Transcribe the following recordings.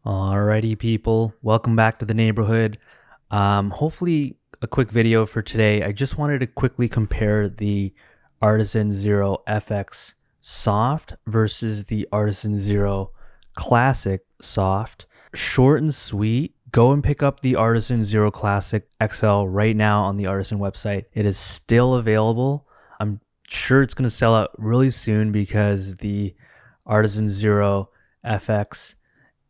Alrighty, people, welcome back to the neighborhood. Hopefully a quick video for today. I just wanted to quickly compare the Artisan Zero FX Soft versus the Artisan Zero Classic Soft. Short and sweet. Go and pick up the Artisan Zero Classic XL right now on the Artisan website. It is still available. I'm sure it's going to sell out really soon because the Artisan Zero FX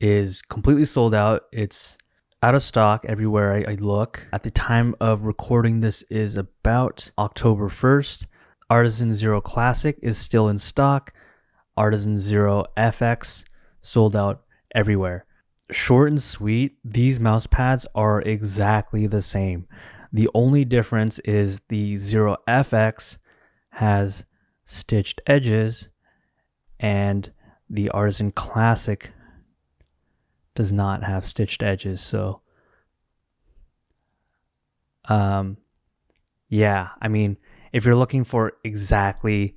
is completely sold out. It's out of stock everywhere I look. At the time of recording, this is about October 1st. Artisan Zero Classic is still in stock. Artisan Zero FX sold out everywhere. Short and sweet, these mouse pads are exactly the same. The only difference is the Zero FX has stitched edges and the Artisan Classic does not have stitched edges. So yeah, I mean, if you're looking for exactly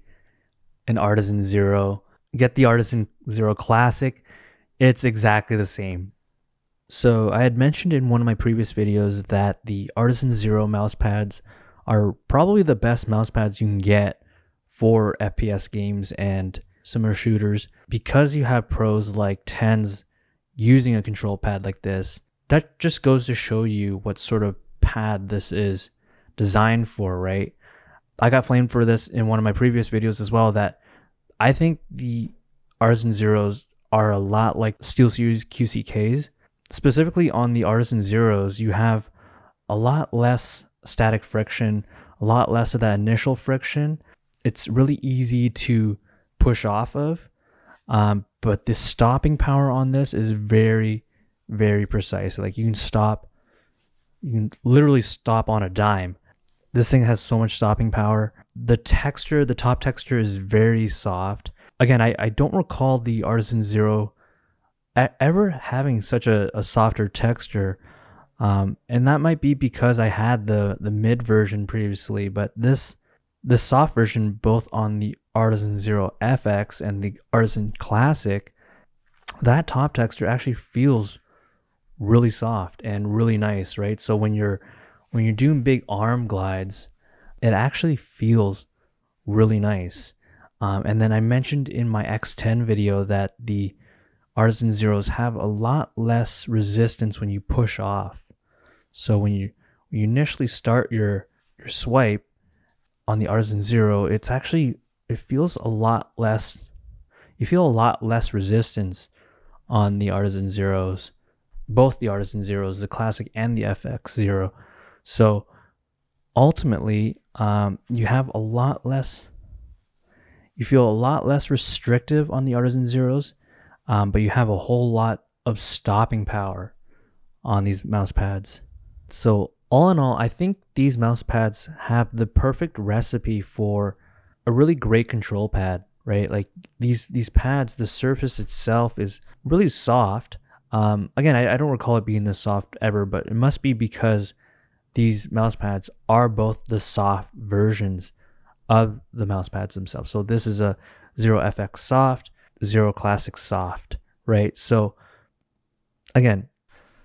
an Artisan Zero, get the Artisan Zero Classic. It's exactly the same. So I had mentioned in one of my previous videos that the Artisan Zero mouse pads are probably the best mouse pads you can get for FPS games and similar shooters, because you have pros like XTENs using a control pad like this. That just goes to show you what sort of pad this is designed for, right? I got flamed for this in one of my previous videos as well, that I think the Artisan Zeros are a lot like SteelSeries QCKs. Specifically on the Artisan Zeros, you have a lot less static friction, a lot less of that initial friction. It's really easy to push off of. But the stopping power on this is very, very precise. Like you can literally stop on a dime. This thing has so much stopping power. The texture, the top texture is very soft. Again, I don't recall the Artisan Zero ever having such a softer texture. And that might be because I had the mid version previously, but the soft version, both on the Artisan Zero FX and the Artisan Classic, that top texture actually feels really soft and really nice, right? So when you're doing big arm glides, it actually feels really nice. And then I mentioned in my XTEN video that the Artisan Zeros have a lot less resistance when you push off. So when you initially start your swipe on the Artisan Zero, it feels a lot less. You feel a lot less resistance on the Artisan Zeros, both the Artisan Zeros, the Classic and the FX Zero. So ultimately, you have a lot less. You feel a lot less restrictive on the Artisan Zeros, but you have a whole lot of stopping power on these mouse pads. So all in all, I think these mouse pads have the perfect recipe for a really great control pad, right? Like these pads, the surface itself is really soft. Again, I don't recall it being this soft ever, but it must be because these mouse pads are both the soft versions of the mouse pads themselves. So this is a Zero FX Soft, Zero Classic Soft, right? So again,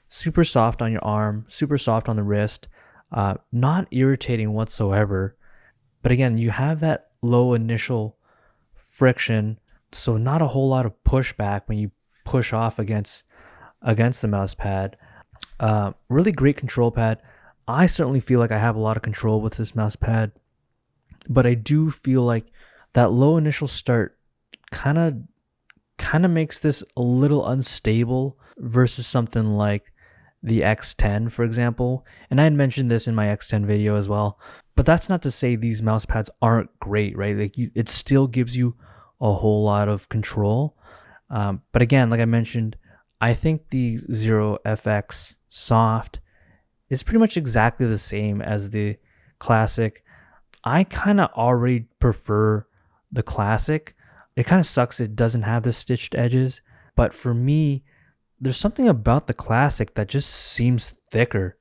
super soft on your arm, super soft on the wrist, not irritating whatsoever. But again, you have that low initial friction, so not a whole lot of pushback when you push off against the mouse pad. Really great control pad. I certainly feel like I have a lot of control with this mouse pad, but I do feel like that low initial start kind of makes this a little unstable versus something like the XTEN, for example. And I had mentioned this in my XTEN video as well, but that's not to say these mouse pads aren't great, right? Like it still gives you a whole lot of control. But again, like I mentioned, I think the Zero FX Soft is pretty much exactly the same as the Classic. I kind of already prefer the Classic. It kind of sucks it doesn't have the stitched edges, but for me, there's something about the Classic that just seems thicker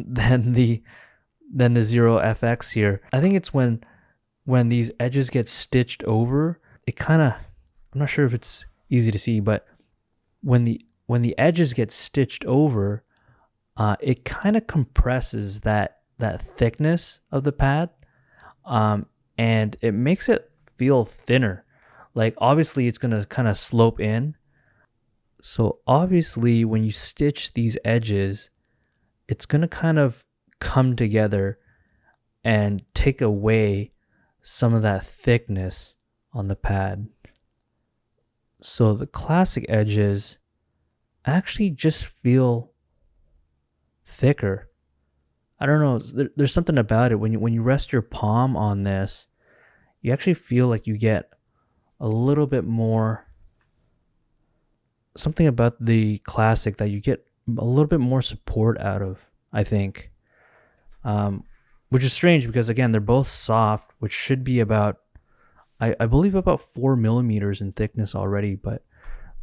than the Zero FX here. I think it's when these edges get stitched over, it kind of, I'm not sure if it's easy to see, but when the edges get stitched over, it kind of compresses that thickness of the pad, and it makes it feel thinner. Like obviously it's gonna kind of slope in. So obviously when you stitch these edges, it's gonna kind of come together and take away some of that thickness on the pad. So the classic edges actually just feel thicker. I don't know. There's something about it when you rest your palm on this, you actually feel like you get a little bit more. Something about the classic that you get a little bit more support out of, I think. Which is strange because again they're both soft, which should be about, I believe about 4 millimeters in thickness already, but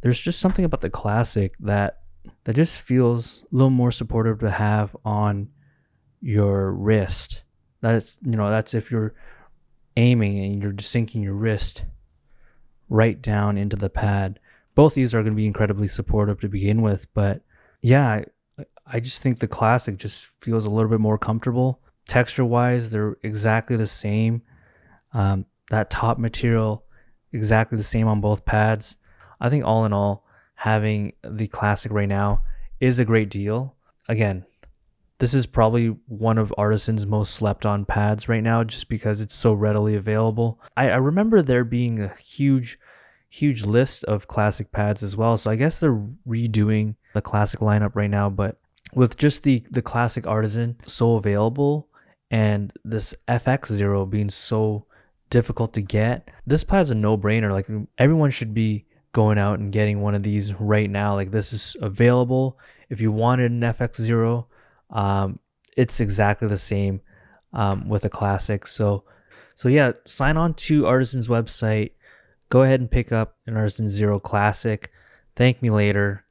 there's just something about the classic that just feels a little more supportive to have on your wrist. That's if you're aiming and you're just sinking your wrist right down into the pad. Both these are going to be incredibly supportive to begin with, but yeah, I just think the classic just feels a little bit more comfortable. Texture wise, they're exactly the same. That top material, exactly the same on both pads. I think all in all, having the classic right now is a great deal. Again, this is probably one of Artisan's most slept on pads right now just because it's so readily available. I remember there being a huge list of classic pads as well. So I guess they're redoing the classic lineup right now, but with just the classic Artisan so available and this FX0 being so difficult to get, this pad's a no-brainer. Like everyone should be going out and getting one of these right now. Like this is available. If you wanted an FX0, it's exactly the same with a classic. So yeah, sign on to Artisan's website. Go ahead and pick up an Artisan Zero Classic. Thank me later.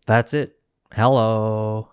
That's it. Hello.